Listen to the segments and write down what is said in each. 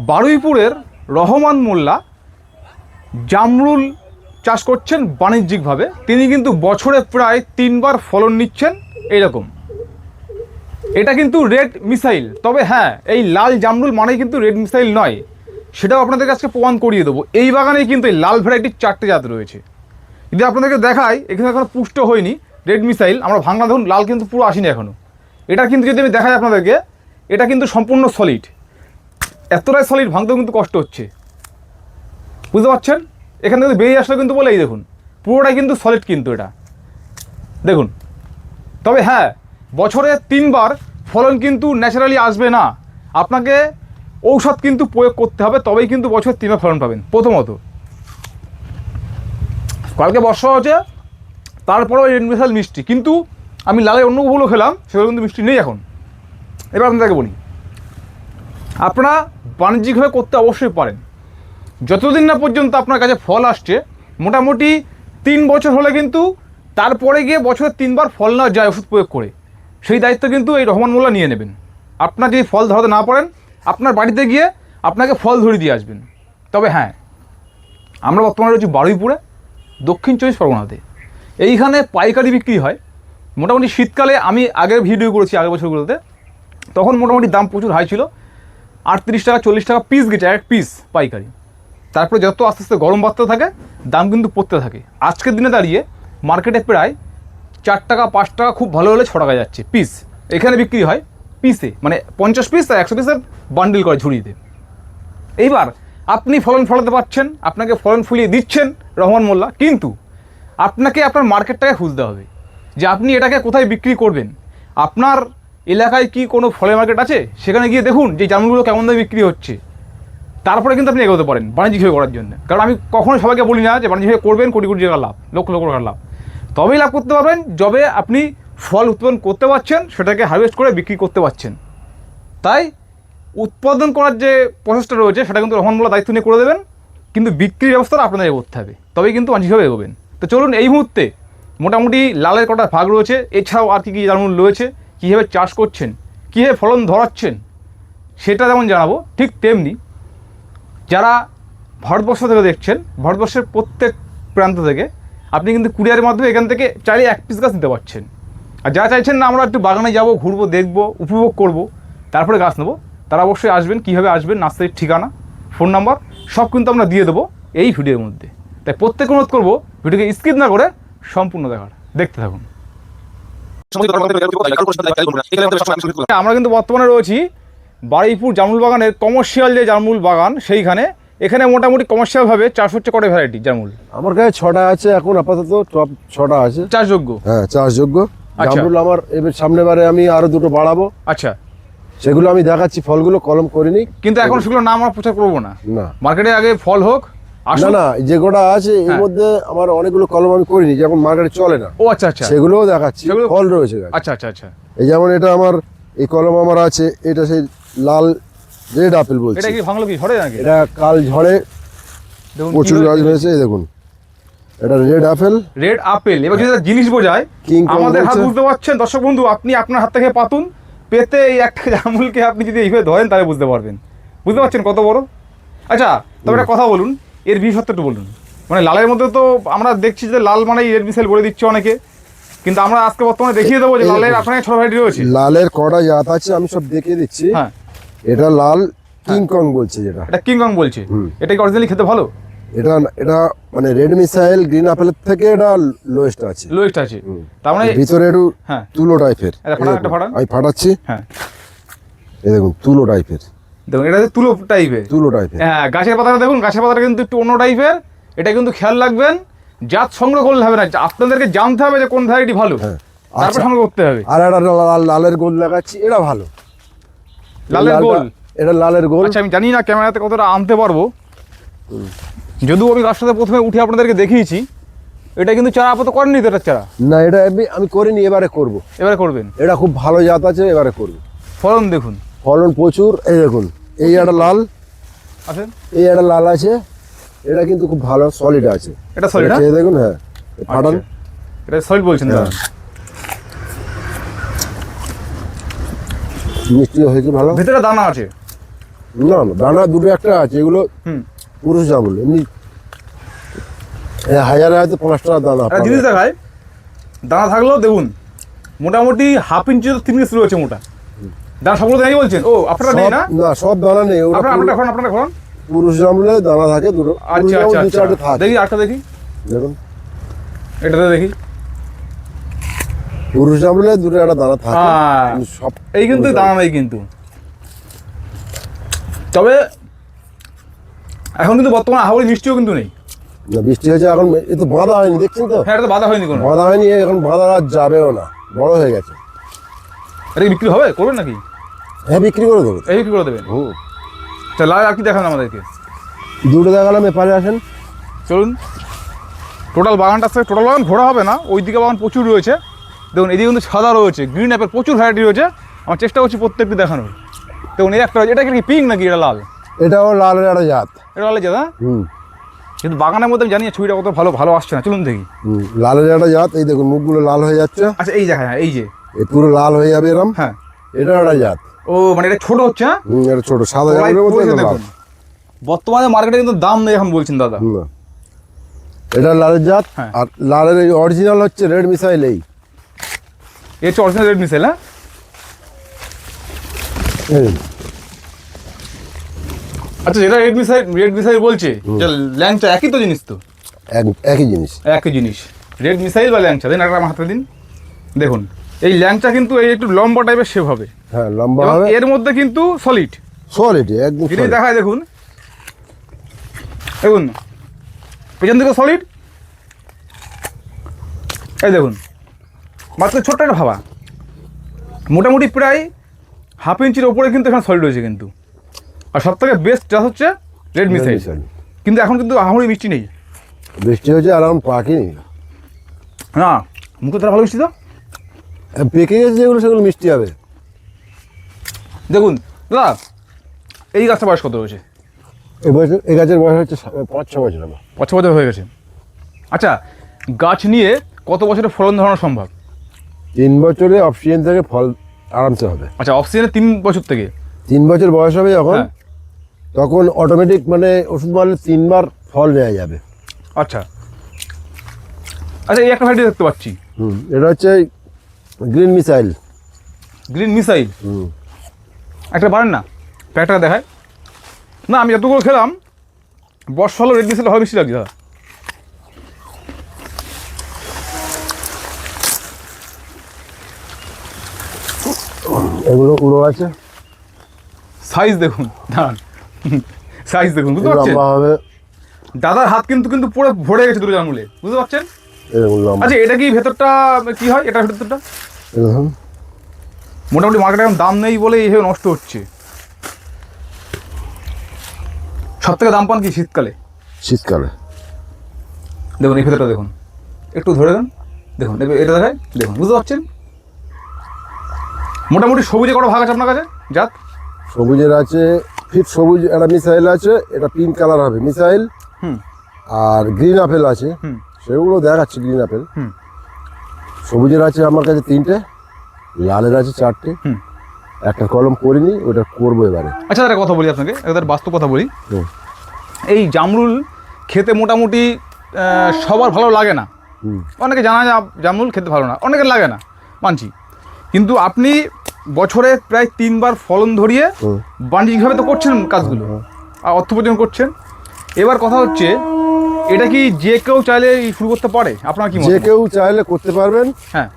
বারুইপুরের রহমান মোল্লা জামরুল চাষ করছেন বাণিজ্যিকভাবে। তিনি কিন্তু বছরে প্রায় 3 বার ফলন নিচ্ছেন এইরকম। এটা কিন্তু রেড মিসাইল, তবে হ্যাঁ, এই লাল জামরুল মানেই কিন্তু রেড মিসাইল নয়, সেটাও আপনাদের কাছে প্রমাণ করিয়ে দেবো। এই বাগানে কিন্তু এই লাল ভ্যারাইটির 4টে জাত রয়েছে। যদি আপনাদেরকে দেখাই, এখানে এখনো পুষ্ট হয়নি রেড মিসাইল, আমরা ভাঙনা ধরুন লাল কিন্তু পুরো আসেনি এখনো। এটা কিন্তু যদি আমি দেখাই আপনাদেরকে, এটা কিন্তু সম্পূর্ণ সলিড, এতটাই সলিড ভাঙতেও কিন্তু কষ্ট হচ্ছে, বুঝতে পারছেন? এখান থেকে বেরিয়ে আসলে কিন্তু বলে এই দেখুন পুরোটাই কিন্তু সলিড কিন্তু এটা দেখুন। তবে হ্যাঁ, বছরে 3 বার ফলন কিন্তু ন্যাচারালি আসবে না, আপনাকে ঔষধ কিন্তু প্রয়োগ করতে হবে, তবেই কিন্তু বছরে 3 বার ফলন পাবেন। প্রথমত কালকে বর্ষা হচ্ছে, তারপরেও রেড মিসাইল মিষ্টি, কিন্তু আমি লালের অন্যগুলো খেলাম, সেগুলো কিন্তু মিষ্টি নেই এখন। এবার আপনাদেরকে বলি, আপনারা বাণিজ্যিকভাবে করতে অবশ্যই পারেন, যতদিন না পর্যন্ত আপনার কাছে ফল আসছে। মোটামুটি 3 বছর হলে কিন্তু তারপরে গিয়ে বছরে 3 বার ফল না যায় ওষুধ প্রয়োগ করে, সেই দায়িত্ব কিন্তু এই রহমান মোল্লা নিয়ে নেবেন। আপনার যদি ফল ধরাতে না পারেন, আপনার বাড়িতে গিয়ে আপনাকে ফল ধরিয়ে দিয়ে আসবেন। তবে হ্যাঁ, আমরা বর্তমানে রয়েছি বারুইপুরে, দক্ষিণ 24 পরগনাতে। এইখানে পাইকারি বিক্রি হয়। মোটামুটি শীতকালে আমি আগের ভিডিও করেছি আগের বছরগুলোতে, তখন মোটামুটি দাম প্রচুর হাই ছিল, 38 টাকা 40 টাকা পিস গেছে এক পিস পাইকারি। তারপরে যত আস্তে আস্তে গরম বাড়তে থাকে, দাম কিন্তু পড়তে থাকে। আজকের দিনে দাঁড়িয়ে মার্কেটে প্রায় 4 টাকা 5 টাকা, খুব ভালো হলে 6 টাকা যাচ্ছে পিস। এখানে বিক্রি হয় পিসে, মানে 50 পিস আর 100 পিসের বান্ডিল করে ঝুড়িতে। এইবার আপনি ফলন ফলাতে পারছেন, আপনাকে ফলন ফুলিয়ে দিচ্ছেন রহমান মোল্লা, কিন্তু আপনাকে আপনার মার্কেটটাকে খুঁজতে হবে যে আপনি এটাকে কোথায় বিক্রি করবেন। আপনার এলাকায় কি কোনো ফলের মার্কেট আছে, সেখানে গিয়ে দেখুন যে জামরুলগুলো কেমন দামে বিক্রি হচ্ছে, তারপরে কিন্তু আপনি এগোতে পারেন বাণিজ্যিকভাবে করার জন্য। কারণ আমি কখনোই সবাইকে বলি না যে বাণিজ্যিকভাবে করবেন কোটি কোটি টাকা লাভ, লক্ষ লক্ষ টাকার লাভ। তবেই লাভ করতে পারবেন যবে আপনি ফল উৎপাদন করতে পারছেন, সেটাকে হারভেস্ট করে বিক্রি করতে পারছেন। তাই উৎপাদন করার যে প্রসেসটা রয়েছে, সেটা কিন্তু রহমান মোল্লা দায়িত্ব নিয়ে করে দেবেন, কিন্তু বিক্রির ব্যবস্থাটা আপনাদের করতে হবে, তবেই কিন্তু বাণিজ্যিকভাবে এগোবেন। তো চলুন, এই মুহূর্তে মোটামুটি লালের কটা ভাগ রয়েছে, এছাড়াও আর কী কী জামরুল রয়েছে, কীভাবে চাষ করছেন, কীভাবে ফলন ধরাচ্ছেন, সেটা যেমন জানাবো, ঠিক তেমনি যারা ভারতবর্ষ থেকে দেখছেন, ভারতবর্ষের প্রত্যেক প্রান্ত থেকে আপনি কিন্তু কুরিয়ারের মাধ্যমে এখান থেকে চাইলে 1 পিস গাছ নিতে পারছেন। আর যারা চাইছেন না আমরা একটু বাগানে যাব, ঘুরবো, দেখবো, উপভোগ করব, তারপরে গাছ নেবো, তারা অবশ্যই আসবেন। কীভাবে আসবেন, নার্সারির ঠিকানা, ফোন নাম্বার সব কিন্তু আমরা দিয়ে দেবো এই ভিডিওর মধ্যে। তাই প্রত্যেক অনুরোধ করবো ভিডিওকে স্কিপ না করে সম্পূর্ণ দেখতে থাকুন। আমরা কিন্তু বর্তমানে রয়েছি বারুইপুর জামরুল বাগানের কমার্শিয়াল যে জামরুল বাগান, সেইখানে। এখানে মোটামুটি কমার্শিয়ালভাবে চাষ হচ্ছে কটা ভ্যারাইটি জামরুল? আমার কাছে 6টা আছে এখন আপাতত, টপ 6টা আছে চাষযোগ্য। হ্যাঁ, চাষযোগ্য আচ্ছা। জামরুল আমার এবার সামনেবারে আমি আরো 2টো বাড়াবো। আচ্ছা, সেগুলো আমি দেখাচ্ছি, ফলগুলো কলম করিনি, কিন্তু এখন সেগুলো নাম আমরা প্রচার করবো না, না মার্কেটে আগে ফল হোক না আসুক। না, যে কটা আছে এর হ্যাঁ। মধ্যে আমার অনেকগুলো কলম আমি করিনি, যেমন মার্কেটে চলে না। ও আচ্ছা আচ্ছা, সেগুলোও দেখাচ্ছি, সেগুলো- ফল রয়েছে গাছে। আচ্ছা আচ্ছা আচ্ছা। এই যেমন এটা আমার এই কলম আমার আছে, এটা সেই লাল রেড আপেল বলছে। এটা কি ভাঙলো কি ঝড়ে নাকি? এটা কাল ঝড়ে দেখুন প্রচুর গাছ রয়েছে, এই দেখুন এটা রেড আপেল। Red apple. এবার যদি জিনিস বোঝায়, কিং কং আমাদের হাত বলছে। বুঝতে পারছেন দর্শক বন্ধু, আপনি আপনার হাত থেকে পাতুন পেতে এই একটা জামরুলকে আপনি যদি এইভাবে ধরেন, তাহলে বুঝতে পারবেন। বুঝতে পারছেন কত বড়? আচ্ছা, তবে একটা কথা বলুন, এর বিশেষত্ব একটু বলুন। মানে লালের মধ্যে তো আমরা দেখছি যে লাল মানে রেড মিসাইল বলে দিচ্ছে অনেকে, কিন্তু আমরা আজকে বর্তমানে দেখিয়ে দেবো যে লালের আপনার ছোট ভ্যারাইটি রয়েছে। লালের কটা জাত আছে আমি সব দেখিয়ে দিচ্ছি। হ্যাঁ, এটা লাল কিং কং বলছে, যেটা এটা কিং কং বলছে। এটা কি অরিজিনালি খেতে ভালো? এটা এটা মানে রেড মিসাইল গ্রিন আপেলের থেকে এটা লোয়েস্ট আছে, লোয়েস্ট আছে। তার মানে ভিতরে একটু হ্যাঁ, তুলো টাইপের। একটা ফাটান। আমি ফাটাচ্ছি, হ্যাঁ এই দেখুন তুলো টাইপের, দেখুন এটা হচ্ছে তুলো টাইপের। তুলো টাইপের। হ্যাঁ, গাছের পাতাটা দেখুন, গাছের পাতাটা কিন্তু একটু অন্য টাইপের। এটা কিন্তু খেয়াল রাখবেন, জাত সংগ্রহ করলে হবে না, আপনাদেরকে জানতে হবে যে কোন ভ্যারাইটি ভালো, হ্যাঁ, তারপর আচ্ছা। সংগ্রহ করতে হবে। আর একটা লালের গোল লাগাচ্ছি, এটা ভালো। লালের লালটা- গোল। এটা লালের গোল। আচ্ছা, আমি জানি না ক্যামেরাতে কতটা আনতে পারবো, যদিও আমি গাছটাতে প্রথমে উঠে আপনাদেরকে দেখিয়েছি। এটা কিন্তু চারা আপাতত করেননি তো, এটা চারা না, এটা আমি করিনি, এবারে করব। এবারে করবেন। এটা খুব ভালো জাত আছে, এবারে করব। ফলন দেখুন, ফলন প্রচুর। এই দেখুন, এই একটা লাল, আছেন এই একটা লাল আছে, এটা কিন্তু খুব ভালো সলিড আছে। এটা সলিড। খেয়ে দেখুন, হ্যাঁ ফাটান। এটা সলিড বলছেন? হ্যাঁ। মিষ্টি হয়েছে ভালো, ভিতরে দানা আছে। না না, দানা দুটো একটা আছে, এগুলো হুম পুরুষ জামরুল। এমনি হাজারে হয়তো 5 টাকা দানা একটা পাবে। জিনিস দেখায়, দানা থাকলেও দেখুন মোটামুটি 1/2 ইঞ্চি তো 3 ইঞ্চি রয়েছে মোটা দানা, সবগুলো নেই বলছেন? ও আপনারা নেই না? না, সব দানা নেই, ওটা আপনারা এখন পুরুষ জামরুলে দানা থাকে দুটো। পুরুষ আচ্ছা জামরুল আচ্ছা দু আচ্ছা, চারটে থাকে। দেখি আটটা দেখি, দেখুন এটাতে দেখি। পুরুষ জামরুলে দুটো একটা দানা থাকে। হ্যাঁ, কিন্তু সব এই কিন্তু দানা নেই কিন্তু। তবে এখন কিন্তু বর্তমানে আহামরি মিষ্টিও কিন্তু নেই। না, বৃষ্টি হয়েছে এখন, এ তো বাঁধা হয়নি, দেখছেন তো? হ্যাঁ, এটা তো বাধা হয়নি কোনো। বাঁধা হয়নি, এখন বাঁধা আর যাবেও না, বড় হয়ে গেছে। এটা কি বিক্রি হবে, করবেন নাকি? হ্যাঁ, বিক্রি করে দেবো। এই বিক্রি করে দেবেন? হুম, তাহলে আর কি দেখান আমাদেরকে? দুটো দেখালাম, এপারে আসেন। চলুন, টোটাল বাগানটা আছে, টোটাল বাগান ঘোরা হবে না, ওইদিকে বাগান প্রচুর রয়েছে। দেখুন এদিকে কিন্তু সাদা রয়েছে, গ্রিন অ্যাপেল প্রচুর ভ্যারাইটি রয়েছে। আমার চেষ্টা করছি প্রত্যেকটি দেখানোর। দেখুন এই একটা, এটা কি পিঙ্ক নাকি? এটা লাল? এটাও লালের একটা জাত। এটা লালের জাত? হ্যাঁ, হুম কিন্তু বাগানের মধ্যে আমি জানি না ছবিটা কত ভালো ভালো আসছে না। চলুন দেখি। হুম, লালের একটা জাত। এই দেখুন মুখগুলো লাল হয়ে যাচ্ছে, আচ্ছা এই দেখা, হ্যাঁ এই যে, এই পুরো লাল হয়ে যাবে এরম। হ্যাঁ এটা একটা জাত। ও মানে এটা ছোট হচ্ছে? হ্যাঁ, এটা ছোট, সাদা তোলাই জামরুলের মধ্যে করেছে এটা লাল। দেখুন। বর্তমানে মার্কেটে কিন্তু দাম নেই এখন বলছেন দাদা। না, এটা লালের জাত। হ্যাঁ। আর লালের এই অরিজিনাল হচ্ছে রেড মিসাইল। এই এর হচ্ছে অরিজিনাল রেড মিসাইল। হ্যাঁ, এই, আচ্ছা যেটা রেড মিসাইল বলছে, যে ল্যাংচা একই তো জিনিস তো? একই জিনিস। একই জিনিস, রেড মিসাইল বা ল্যাংচা। দিন একটা আমার হাতে দিন। দেখুন এই ল্যাংচা কিন্তু এই একটু লম্বা টাইপের শেপ হবে, হ্যাঁ, লম্বা এবং হবে, এর মধ্যে কিন্তু সলিড। সলিড, একদম যদি solid। দেখায় দেখুন, দেখুন পেছন দিকে সলিড, এই দেখুন মাত্র ছোট্ট একটা ভাবা, মোটামুটি প্রায় 1/2 ইঞ্চির ওপরে কিন্তু এখানে সলিড রয়েছে কিন্তু। আর সব থেকে বেস্ট চাষ হচ্ছে রেড মিসাইল। মিসাইল। কিন্তু এখন কিন্তু আহামরি মিষ্টি নেই। বৃষ্টি হয়েছে আর এখন পাকিনি। না, মুখে তারা ভালো মিষ্টি তো। পেকে গেছে যেগুলো, সেগুলো মিষ্টি হবে। দেখুন দাদা, এই গাছটা বয়স কত রয়েছে? এই গাছের বয়স হচ্ছে 5-6 বছর আমার। 5 বছর হয়ে গেছে। আচ্ছা, গাছ নিয়ে কত বছরের ফলন ধরানো সম্ভব? 3 বছরে অফ সিজন থেকে ফল আরামসে হবে। আচ্ছা, অফ সিজনে 3 বছর থেকে? 3 বছর বয়স হবে যখন, হ্যাঁ। তখন অটোমেটিক মানে ওষুধ মারলে 3 বার ফল নেওয়া যাবে। আচ্ছা আচ্ছা, এই একটা ভ্যারাইটি দেখতে পাচ্ছি, এটা হচ্ছে গ্রিন মিসাইল। Green missile. একটা বাড়েন না, প্যাকটা দেখায় না। আমি যতগুলো খেলাম, বর্ষা হলো রেড মিসাইল ভালো মিষ্টি লাগছে দাদা। এগুলো উড়ো আছে, সাইজ দেখুন, দাঁড়ান, সাইজ দেখুন, বুঝতে পারছেন? লম্বা হবে, দাদার হাত কিন্তু পুরো ভরে গেছে দুটো জামরুলে, বুঝতে পারছেন? এরকম লম্বা। আচ্ছা, এটা কি ভেতরটা কি হয়? এটা ভেতরটা এরকম মোটামুটি মার্কেটে এখন দাম নেই বলে এইভাবে নষ্ট হচ্ছে। সব থেকে দাম পান কি শীতকালে? শীতকালে। দেখুন এই ভেতরটা দেখুন, একটু ধরে দেন, দেখুন এটা দেখায়, দেখুন বুঝতে পারছেন? মোটামুটি সবুজে কটা ভাগ আছে আপনার কাছে জাত? সবুজের আছে, ফিট সবুজ একটা মিসাইল আছে, এটা পিঙ্ক কালার হবে মিসাইল। হুম আর গ্রিন আপেল আছে, হুম সেগুলো দেখাচ্ছে গ্রিন আপেল। হুম সবুজের আছে আমার কাছে 3টে, লালের আছে 4টে। হুম। একটা কলম করিনি, ওটা করবো এবারে। আচ্ছা একটা কথা বলি আপনাকে, একটা বাস্তব কথা বলি। হুম। এই জামরুল খেতে মোটামুটি সবার ভালো লাগে না। হুম। অনেকে জানা যায় জামরুল খেতে ভালো না, অনেকের লাগে না, মানছি। কিন্তু আপনি বছরে প্রায় 3 বার ফলন ধরিয়ে বাণিজ্যিকভাবে তো করছেন কাজগুলো, আর অর্থ উপার্জন করছেন। এবার কথা হচ্ছে, এটা কি যে কেউ চাইলে শুরু করতে পারে? আপনার কি মত? যে কেউ চাইলে করতে পারবেন। হ্যাঁ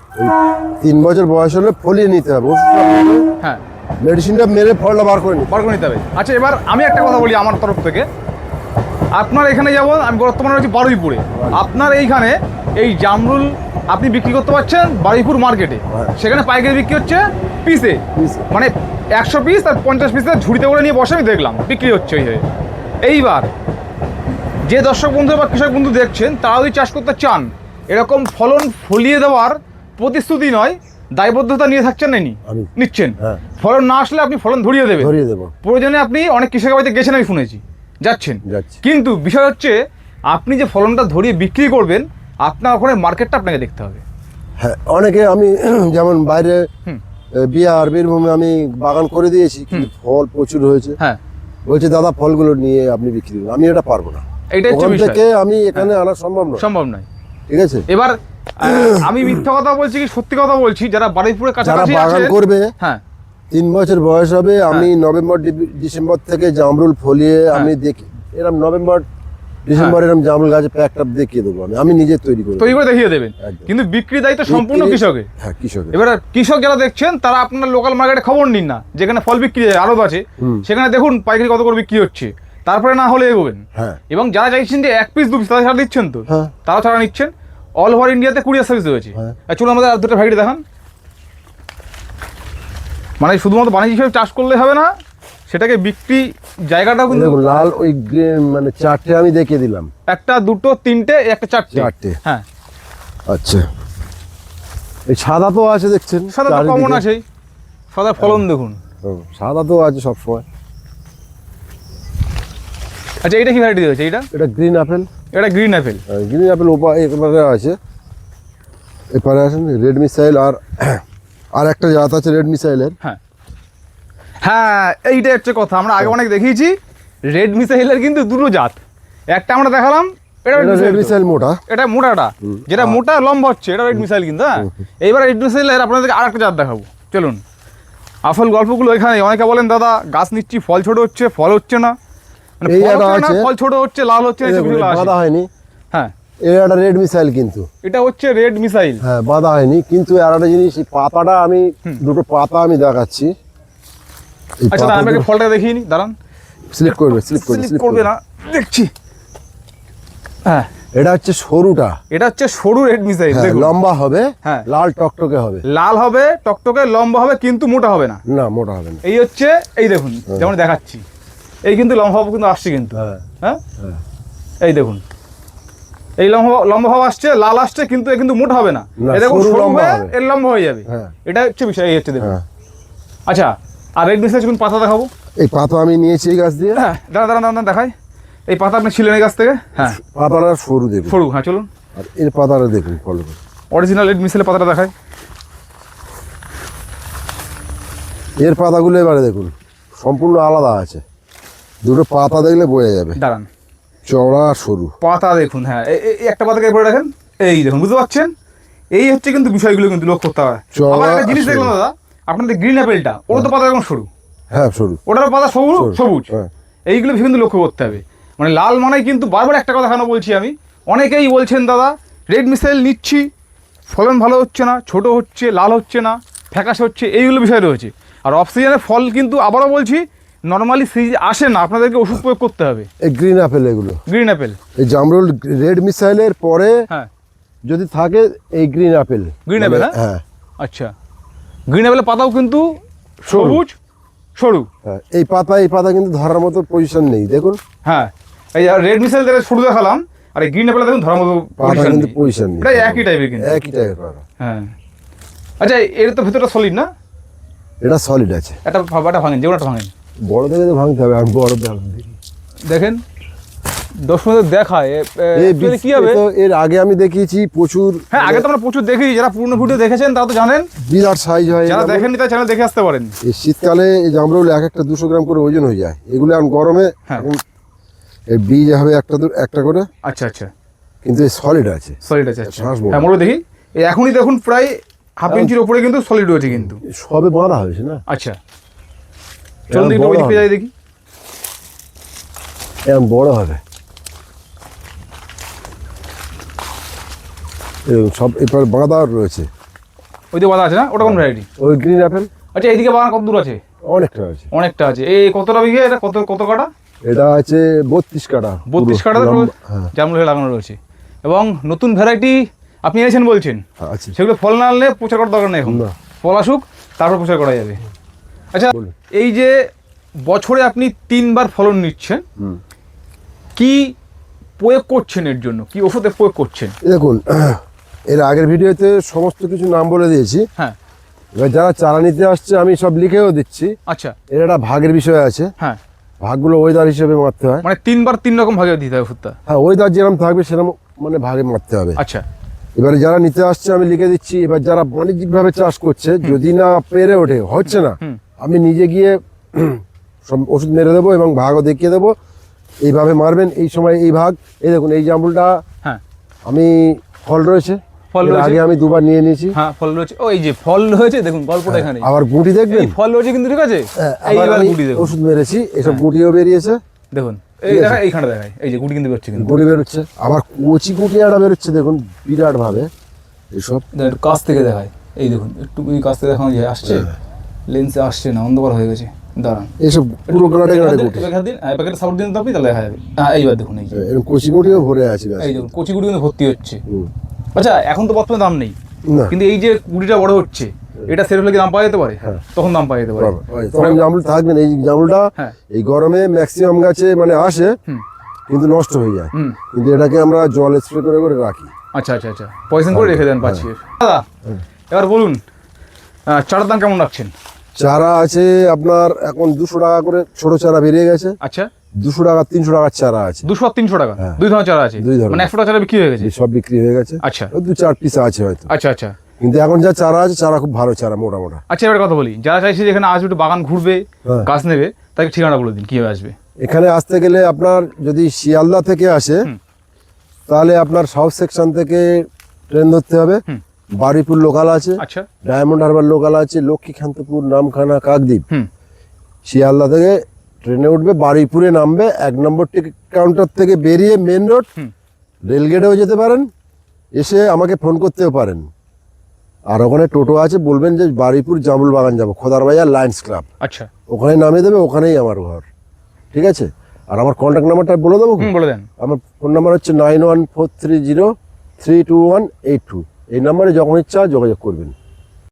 3 বছর বয়স হলে ফলিয়ে নিতে হবে, ওষুধটা হ্যাঁ, মেডিসিনটা মেরে ফলটা বার করে নিতে বার করে নিতে হবে। আচ্ছা, এবার আমি একটা কথা বলি আমার তরফ থেকে। আপনার এখানে যেমন আমি বর্তমানে রয়েছি বারুইপুরে, আপনার এইখানে এই জামরুল আপনি বিক্রি করতে পারছেন বারুইপুর মার্কেটে। সেখানে পাইকারি বিক্রি হচ্ছে পিসে, মানে 100 পিস আর 50 পিসের ঝুড়িতে করে নিয়ে বসে আমি দেখলাম বিক্রি হচ্ছে ওইভাবে। এইবার যে দর্শক বন্ধু বা কৃষক বন্ধু দেখছেন, তারা যদি চাষ করতে চান, এরকম ফলন ফলিয়ে দেওয়ার প্রতিশ্রুতি নয়, দায়বদ্ধতা নিয়ে থাকছেন নাকি? নিচ্ছেন। হ্যাঁ। ফলন না আসলে আপনি ফলন ধরিয়ে দেবেন, ধরিয়ে দেবো। প্রয়োজনে আপনি অনেক কৃষকের বাড়িতে গেছেন, আমি শুনেছি, যাচ্ছেন। কিন্তু বিষয় হচ্ছে, আপনি যে ফলনটা ধরিয়ে বিক্রি করবেন, আপনার ওখানে মার্কেটটা আপনাকে দেখতে হবে। হ্যাঁ, অনেকে আমি যেমন বাইরে বিহার বীরভূমে আমি বাগান করে দিয়েছি, কিন্তু ফল প্রচুর হয়েছে। হ্যাঁ, বলছে দাদা ফলগুলো নিয়ে আপনি বিক্রি করুন, আমি এটা পারবো না, এইটাই হচ্ছে ওখান বিষয়। থেকে আমি এখানে আনা সম্ভব নয়, সম্ভব নয়। ঠিক আছে। এবার আমি মিথ্যা কথা বলছি কি সত্যি কথা বলছি, যারা বারুইপুরের যারা কাছাকাছি বাগান আছেন, করবে, হ্যাঁ 3 বছর বয়স হবে, আমি নভেম্বর ডিসেম্বর থেকে জামরুল ফলিয়ে আমি দেখি, এরকম নভেম্বর ডিসেম্বর এরকম জামরুল গাছে প্যাকটা দেখিয়ে দেবো, আমি নিজে তৈরি করবো। তৈরি করে দেখিয়ে দেবেন, একদম। কিন্তু বিক্রি দায়িত্ব সম্পূর্ণ বিক্রি- কৃষকের। হ্যাঁ কৃষকের। এবার কৃষক যারা দেখছেন তারা আপনার লোকাল মার্কেটে খবর নিন না, যেখানে ফল বিক্রি হয় আড়ত আছে, সেখানে দেখুন পাইকারি কত করে বিক্রি হচ্ছে, তারপরে না হলে এগোবেন। হ্যাঁ এবং যারা চাইছেন যে 1 পিস 2 পিস তারা ছাড়া দিচ্ছেন তো, হ্যাঁ তারাও ছাড়া নিচ্ছেন। অল ওভার ইন্ডিয়াতে কুরিয়ার সার্ভিস রয়েছে। হ্যাঁ। চলুন আমাদের আর দুটো ভ্যারাইটি দেখান। মানে শুধুমাত্র বাণিজ্যিক হিসেবে চাষ করলে হবে না, সেটাকে বিক্রি জায়গাটাও কিন্তু দেখুন লাল ওই মানে 4টে আমি দেখিয়ে দিলাম, 1 2 3 একটা 4টে। হ্যাঁ আচ্ছা এই সাদা তো আছে দেখছেন, সাদা তো চারিদিকে। কমন আছেই, সাদা ফলন দেখুন। সাদা তো আছে সবসময়। আচ্ছা এটা কি ভ্যারাইটি রয়েছে? এটা গ্রিন আপেল, এটা গ্রিন অ্যাপেল। গ্রিন আপেল এপারে আছে, এপারে আছেন রেড মিসাইল, আর একটা জাত আছে রেড মিসাইলের। হ্যাঁ হ্যাঁ এইটা হচ্ছে কথা, আমরা আগে অনেক দেখিয়েছি রেড মিসাইলের কিন্তু দুটো জাত, একটা আমরা দেখালাম এটা red রেড missile তো। মিসাইল মোটা, এটা মোটাটা, যেটা মোটা লম্বা হচ্ছে এটা রেড মিসাইল কিন্তু। হ্যাঁ এইবার রেড মিসাইলের আপনাদেরকে আর একটা জাত দেখাবো, চলুন। আসল গল্পগুলো এখানে। অনেকে বলেন দাদা গাছ নিচ্ছি ফল ছোট হচ্ছে, ফল হচ্ছে না, মানে এই ফল একটা হচ্ছে না, আছে। ফল ছোট হচ্ছে, লাল হচ্ছে না, এই এসব দেখুন, বিষয়গুলো আসে। বাঁধা হয়নি, হ্যাঁ এর একটা রেড মিসাইল কিন্তু, এটা হচ্ছে রেড মিসাইল। হ্যাঁ বাঁধা হয়নি, কিন্তু আর একটা জিনিস, এই পাতাটা আমি দুটো পাতা আমি দেখাচ্ছি। এই আচ্ছা পাতা আমি ফলটা দেখিয়ে নি, দাঁড়ান। স্লিপ করবে, স্লিপ করবে, স্লিপ স্লিপ করবে করবে না, দেখছি। হ্যাঁ এটা হচ্ছে সরুটা, এটা হচ্ছে সরু রেড মিসাইল, হ্যাঁ, দেখুন লম্বা হবে, হ্যাঁ। লাল টকটকে হবে, লাল হবে, টকটকে লম্বা হবে, কিন্তু মোটা হবে না। না মোটা হবে না। এই হচ্ছে, এই দেখুন যেমন দেখাচ্ছি, এই কিন্তু লম্বা ভাব কিন্তু আসছে কিন্তু। হ্যাঁ হ্যাঁ হ্যাঁ। এই দেখুন এই লম্বা ভাব আসছে, লাল আসছে, কিন্তু এ কিন্তু মোটা হবে না। না, এই দেখুন সরু সরু লম্বা হয়ে হবে। এর লম্বা হয়ে যাবে। হ্যাঁ। এটা হচ্ছে বিষয়, এই হচ্ছে দেখুন। হ্যাঁ। আচ্ছা আর রেড মিসাইল কোন পাতা দেখাবো? এই পাতা আমি নিয়েছি এই গাছ দিয়ে, হ্যাঁ দাঁড়ান দাঁড়ান দাঁড়ান দেখাই। এই পাতা আপনি ছিলেন এই গাছ থেকে? হ্যাঁ পাতাটা সরু দেখুন, সরু। হ্যাঁ চলুন আর এর পাতাটা দেখুন, ফলো করুন। অরিজিনাল রেড মিসাইলের পাতাটা দেখাই। এর পাতাগুলো এবারে দেখুন সম্পূর্ণ আলাদা আছে, দুটো পাতা দেখলে বোঝা যাবে, দাঁড়ান চওড়া আর সরু। পাতা দেখুন। হ্যাঁ এই একটা পাতাকে এরপরে দেখেন, এই দেখুন বুঝতে পারছেন? এই হচ্ছে কিন্তু বিষয়গুলো কিন্তু লক্ষ্য করতে হবে। চওড়া আবার একটা জিনিস আর দেখলাম সরু। দাদা, আপনাদের গ্রিন অ্যাপেলটা ওর তো পাতা এখন সরু, হ্যাঁ সরু, ওটার পাতা সবুজ সরু, সবুজ। হ্যাঁ। এইগুলো কিন্তু লক্ষ্য করতে হবে। মানে লাল মানে কিন্তু বারবার একটা কথা কেন বলছি আমি, অনেকেই বলছেন দাদা রেড মিসাইল নিচ্ছি ফলন ভালো হচ্ছে না, ছোট হচ্ছে, লাল হচ্ছে না, ফ্যাকাশে হচ্ছে, এইগুলো বিষয় রয়েছে। আর অফ সিজনে ফল কিন্তু আবারও বলছি নর্মালি সিজ আসে না, আপনাদেরকে ওষুধ প্রয়োগ করতে হবে। এই গ্রিন আপেল এগুলো, গ্রিন অ্যাপেল। এই জামরুল রেড মিসাইলের পরে হ্যাঁ যদি থাকে এই গ্রিন আপেল, গ্রিন অ্যাপেল। হ্যাঁ হ্যাঁ আচ্ছা গ্রিন অ্যাপেলের পাতাও কিন্তু সবুজ সরু। হ্যাঁ। এই পাতা কিন্তু ধরার মতো পজিশন নেই, দেখুন হ্যাঁ এই রেড মিসাইল যেটা সরু দেখালাম, আর এই গ্রিন অ্যাপেল দেখুন ধরার মতো পাতা position কিন্তু নেই। পজিশন নেই, এটা একই টাইপের কিন্তু। একই টাইপের পাতা। হ্যাঁ আচ্ছা এর তো ভেতরটা সলিড না? এটা সলিড আছে, একটা ভাঙেন, যে কোনোটা ভাঙেন। বড় থেকে তো ভাঙতে হবে, আমি বড় দেখি। দেখেন দর্শকদের দেখায় এই actually কি হবে। তো এর আগে আমি দেখিয়েছি প্রচুর, হ্যাঁ আগে তো আমরা প্রচুর দেখি, যারা পুরনো ভিডিও দেখেছেন তারা তো জানেন, বিরাট সাইজ হয়। যারা দেখেননি তারা চ্যানেল দেখে আসতে পারেন। এই শীতকালে এই জামরুল এক একটা 200 গ্রাম করে ওজন হয়ে যায়, এগুলো এখন গরমে হ্যাঁ। এখন এই বীজ হবে একটা করে, আচ্ছা আচ্ছা কিন্তু এই সলিড আছে, সলিড আছে। আচ্ছা শ্বাস বড়। হ্যাঁ মোড়ে দেখি এই এখনই দেখুন প্রায় হাফ ইঞ্চির উপরে কিন্তু সলিড রয়েছে কিন্তু। সবে বাঁধা হয়েছে না, আচ্ছা চলুন দেখি বড় ওই দিকে হবে। যাই দেখি। এরকম বড় হবে, এরকম সব এরপর বাঁধা রয়েছে। ওই দিকে বাঁধা আছে না, ওটা কোন ভ্যারাইটি? ওই গ্রিন আপেল আচ্ছা এইদিকে বাগান কত দূর আছে? অনেকটা আছে, অনেকটা আছে। এই কতটা বিঘে এটা, কত কত কাটা? এটা আছে 32 কাটা, 32 কাটা হ্যাঁ জামরুল লাগানো রয়েছে। এবং নতুন ভ্যারাইটি আপনি এনেছেন বলছেন, আছে। সেগুলো ফল না আনলে প্রচার করার দরকার নেই এখন, না। ফল আসুক তারপর প্রচার করা যাবে। আচ্ছা বলুন। এই যে বছরে আপনি 3বার ফলন নিচ্ছেন, হুম। কি প্রয়োগ করছেন এর জন্য, কি ওষুধে প্রয়োগ করছেন? এই দেখুন এর আগের ভিডিওতে সমস্ত কিছু নাম বলে দিয়েছি, হ্যাঁ এবার যারা চারা নিতে আসছে আমি সব লিখেও দিচ্ছি। আচ্ছা এর একটা ভাগের বিষয় আছে, হ্যাঁ ভাগগুলো ওয়েদার হিসেবে মারতে হয়। মানে 3বার 3 রকম ভাগে দিতে হবে ওষুধটা। হ্যাঁ ওয়েদার যেরকম থাকবে সেরকম মানে ভাগে মারতে হবে। আচ্ছা এবারে যারা নিতে আসছে আমি লিখে দিচ্ছি, এবার যারা বাণিজ্যিকভাবে চাষ করছে যদি না পেরে ওঠে, হচ্ছে না, হুম। আমি নিজে গিয়ে সব ওষুধ মেরে দেবো এবং ভাগও দেখিয়ে দেবো, এইভাবে মারবেন, এই সময় এই ভাগ। এই দেখুন এই জামরুলটা হ্যাঁ আমি ফল রয়েছে, ফল এর রয়েছে। আগে আমি দুবার নিয়ে নিয়েছি। হ্যাঁ ফল রয়েছে, ও এই যে ফল রয়েছে দেখুন গল্পটা এখানে। আবার গুটি দেখবেন, এই ফল রয়েছে কিন্তু, ঠিক আছে, আবার এইবার আমি গুটি দেখুন, ওষুধ মেরেছি, এসব গুটিও বেরিয়েছে, দেখুন এই দেখা, এইখানে দেখায়, এই যে গুটি কিন্তু বেরোচ্ছে কিন্তু, গুটি বেরোচ্ছে, আবার কচি গুটি একটা বেরোচ্ছে দেখুন বিরাট ভাবে। এসব দেখুন, একটু কাছ থেকে দেখায়, এই দেখুন একটু কাছ থেকে দেখানো যায়, আসছে লেন্সে আসছে না, অন্ধকার হয়ে গেছে, দাঁড়ান এসব পুরো গাড়ে গাড়ে গুটি, প্যাকেটে সাপোর্ট দিন তো আপনি, তাহলে দেখা যাবে। হ্যাঁ এইবার দেখুন, এই যে এরকম কচি গুটিও ভরে আছে গাছে। এই দেখুন কচি গুটি কিন্তু ভর্তি হচ্ছে। হুম। আচ্ছা এখন তো বর্তমানে দাম নেই, না কিন্তু এই যে গুটিটা বড় হচ্ছে, এটা সেরে হলে কি দাম পাওয়া যেতে পারে? হ্যাঁ। তখন দাম পাওয়া যেতে পারে। তখন জামরুল থাকবেন, এই জামরুলটা হ্যাঁ। এই গরমে ম্যাক্সিমাম গাছে মানে আসে হুম। কিন্তু নষ্ট হয়ে যায়, হুম। কিন্তু এটাকে আমরা জল স্প্রে করে করে রাখি। আচ্ছা আচ্ছা আচ্ছা, পয়সা করে রেখে দেন পাচ্ছি। দাদা এবার বলুন চারার দাম কেমন রাখছেন? চারা আছে আপনার এখন 200 টাকা করে, ছোট চারা বেরিয়ে গেছে, আচ্ছা 200 টাকা 300 টাকার চারা আছে, 200 আর 300 টাকা, হ্যাঁ। দুই ধরনের চারা আছে, দুই ধরনের। মানে 100 টাকা চারা বিক্রি হয়ে গেছে। সব বিক্রি হয়ে গেছে, আচ্ছা ওই 2-4 পিস আছে হয়তো, আচ্ছা আচ্ছা কিন্তু এখন যা চারা আছে চারা খুব ভালো চারা, মোটা মোটা। আচ্ছা এবার কথা বলি, যারা চাইছে যেখানে আসবে একটু বাগান ঘুরবে, হ্যাঁ। গাছ নেবে, তাকে ঠিকানা বলে দিন কিভাবে আসবে। এখানে আসতে গেলে আপনার যদি শিয়ালদা থেকে আসে হুম। তাহলে আপনার সাউথ সেকশন থেকে ট্রেন ধরতে হবে, হুম। বারুইপুর লোকাল আছে, আচ্ছা ডায়মন্ড হারবার লোকাল আছে, লক্ষ্মীকান্তপুর, নামখানা, কাকদ্বীপ। হুম শিয়ালদা থেকে ট্রেনে উঠবে, বারুইপুরে নামবে, 1 নম্বর টিকিট কাউন্টার থেকে বেরিয়ে মেন রোড, হুম। রেলগেটেও যেতে পারেন, এসে আমাকে ফোন করতেও পারেন। আর ওখানে টোটো আছে, বলবেন যে বারুইপুর জামরুল বাগান যাবো, খোদারবাজার লায়ন্স ক্লাব, আচ্ছা ওখানে নামিয়ে দেবে, ওখানেই আমার ঘর, ঠিক আছে? আর আমার কন্ট্যাক্ট নাম্বারটা বলে দেবো কি? হুম বলে দেন। আমার ফোন নাম্বার হচ্ছে 9143032182, এই নাম্বারে যখন ইচ্ছা যোগাযোগ করবেন।